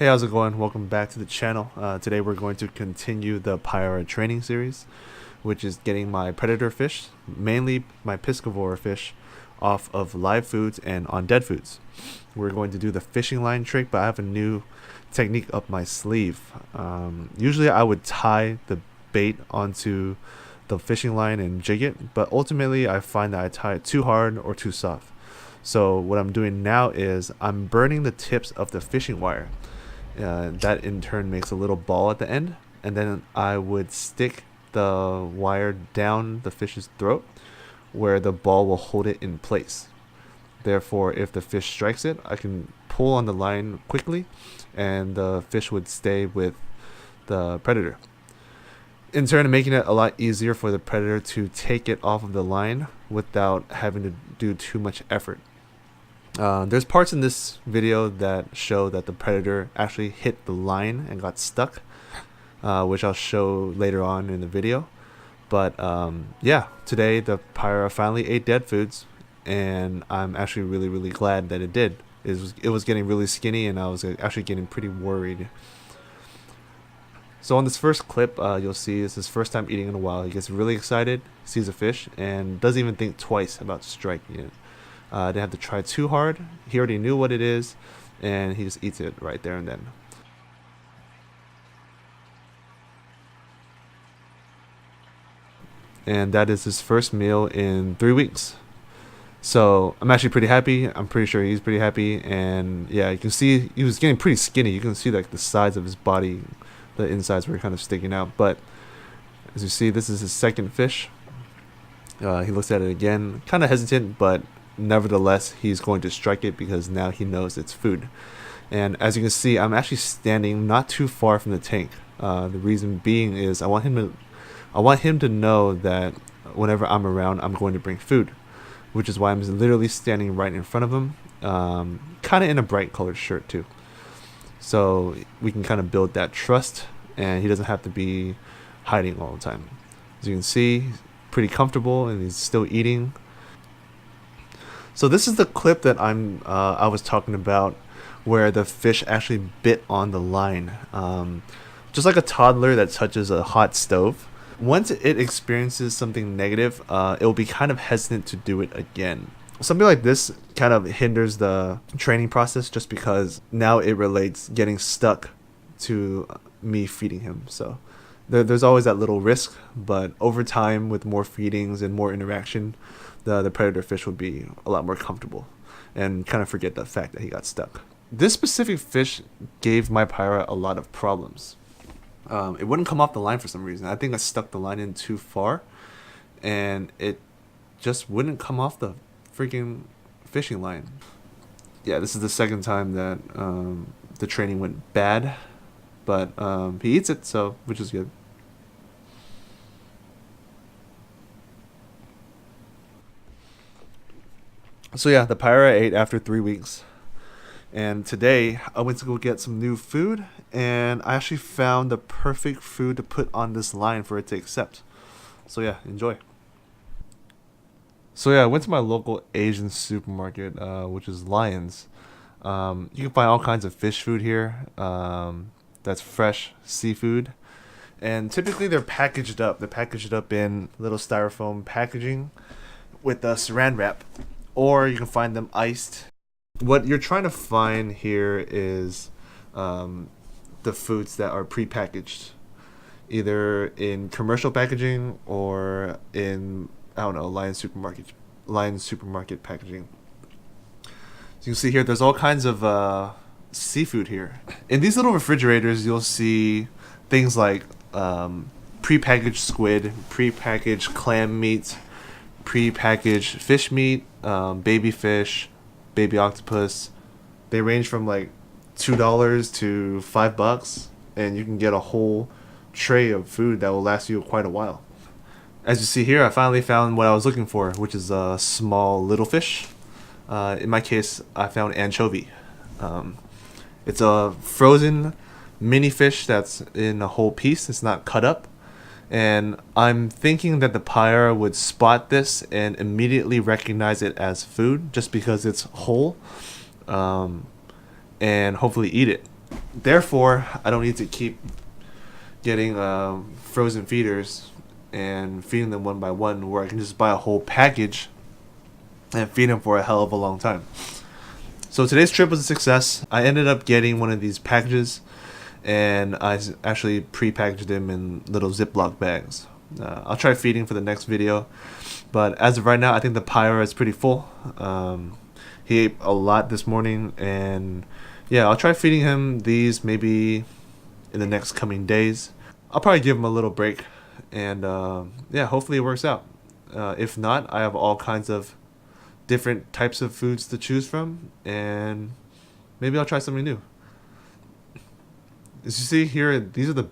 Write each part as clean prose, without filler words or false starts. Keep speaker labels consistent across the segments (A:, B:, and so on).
A: Hey, how's it going? Welcome back to the channel. Today we're going to continue the Payara training series, which is getting my predator fish, mainly my piscivore fish, off of live foods and on dead foods. We're going to do the fishing line trick, but I have a new technique up my sleeve. Usually I would tie the bait onto the fishing line and jig it, but ultimately I find that I tie it too hard or too soft. So what I'm doing now is I'm burning the tips of the fishing wire. That in turn makes a little ball at the end, and then I would stick the wire down the fish's throat where the ball will hold it in place. Therefore, if the fish strikes it, I can pull on the line quickly and the fish would stay with the predator, in turn making it a lot easier for the predator to take it off of the line without having to do too much effort. There's parts in this video that show that the predator actually hit the line and got stuck, which I'll show later on in the video. But yeah, today the Payara finally ate dead foods, and I'm actually really glad that it did. It was getting really skinny, and I was actually getting pretty worried. So on this first clip, you'll see it's his first time eating in a while. He gets really excited, sees a fish, and doesn't even think twice about striking it. Didn't have to try too hard. He already knew what it is, and he just eats it right there and then. And that is his first meal in 3 weeks. So I'm actually pretty happy. I'm pretty sure he's pretty happy. And yeah, you can see he was getting pretty skinny. You can see like the sides of his body, the insides were kind of sticking out. But as you see, this is his second fish. He looks at it again, kind of hesitant, but nevertheless he's going to strike it because now he knows it's food. And as you can see, I'm actually standing not too far from the tank. The reason being is I want him to know that whenever I'm around, I'm going to bring food, which is why I'm literally standing right in front of him, kind of in a bright colored shirt too, so we can kind of build that trust and he doesn't have to be hiding all the time. As you can see, he's pretty comfortable and he's still eating. So this is the clip that I was talking about, where the fish actually bit on the line, just like a toddler that touches a hot stove. Once it experiences something negative, it will be kind of hesitant to do it again. Something like this kind of hinders the training process, just because now it relates getting stuck to me feeding him. So there's always that little risk, but over time, with more feedings and more interaction, the predator fish will be a lot more comfortable and kind of forget the fact that he got stuck. This specific fish gave my Payara a lot of problems. It wouldn't come off the line for some reason. I think I stuck the line in too far, and it just wouldn't come off the freaking fishing line. Yeah, this is the second time that the training went bad, but he eats it, so which is good. So yeah, the Payara ate after 3 weeks. And today I went to go get some new food, and I actually found the perfect food to put on this line for it to accept. So yeah, enjoy. So yeah, I went to my local Asian supermarket, which is Lions. You can find all kinds of fish food here. That's fresh seafood. And typically they're packaged up. They're packaged up in little styrofoam packaging with a saran wrap. Or you can find them iced. What you're trying to find here is the foods that are prepackaged, either in commercial packaging or in, I don't know, Lion supermarket packaging. So you can see here, there's all kinds of seafood here. In these little refrigerators, you'll see things like prepackaged squid, prepackaged clam meat, prepackaged fish meat, baby fish, baby octopus. They range from like $2 to $5, and you can get a whole tray of food that will last you quite a while. As you see here, I finally found what I was looking for, which is a small little fish. In my case, I found anchovy. It's a frozen mini fish that's in a whole piece. It's not cut up. And I'm thinking that the Payara would spot this and immediately recognize it as food just because it's whole, and hopefully eat it. Therefore, I don't need to keep getting frozen feeders and feeding them one by one, where I can just buy a whole package and feed them for a hell of a long time. So today's trip was a success. I ended up getting one of these packages, and I actually pre-packaged them in little Ziploc bags. I'll try feeding for the next video, but as of right now, I think the Payara is pretty full. He ate a lot this morning, and yeah, I'll try feeding him these maybe in the next coming days. I'll probably give him a little break, and yeah, hopefully it works out. If not, I have all kinds of different types of foods to choose from, and maybe I'll try something new. As you see here, these are the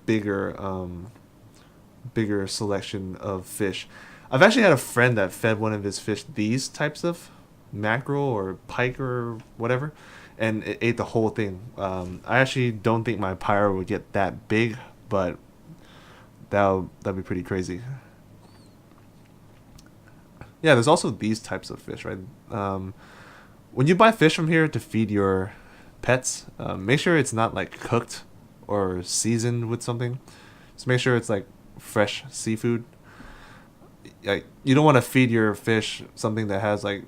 A: bigger selection of fish. I've actually had a friend that fed one of his fish these types of mackerel or pike or whatever, and it ate the whole thing. I actually don't think my Payara would get that big, but that'd be pretty crazy. Yeah, there's also these types of fish, right? When you buy fish from here to feed your pets, make sure it's not like cooked or seasoned with something. Just make sure it's like fresh seafood. Like, you don't want to feed your fish something that has like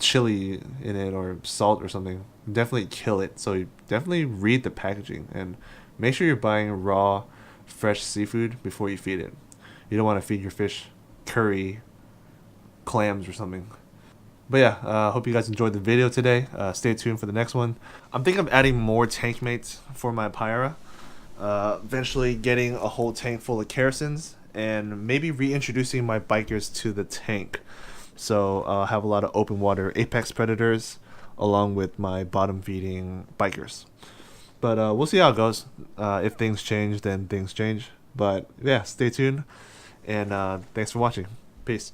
A: chili in it or salt or something. Definitely kill it. So you definitely read the packaging and make sure you're buying raw, fresh seafood before you feed it. You don't want to feed your fish curry, clams or something. But yeah, hope you guys enjoyed the video today. Stay tuned for the next one. I'm thinking of adding more tank mates for my Payara. Eventually getting a whole tank full of kerosins, and maybe reintroducing my bikers to the tank. So I'll have a lot of open water apex predators along with my bottom feeding bikers. But we'll see how it goes. If things change, then things change. But yeah, stay tuned, and thanks for watching. Peace.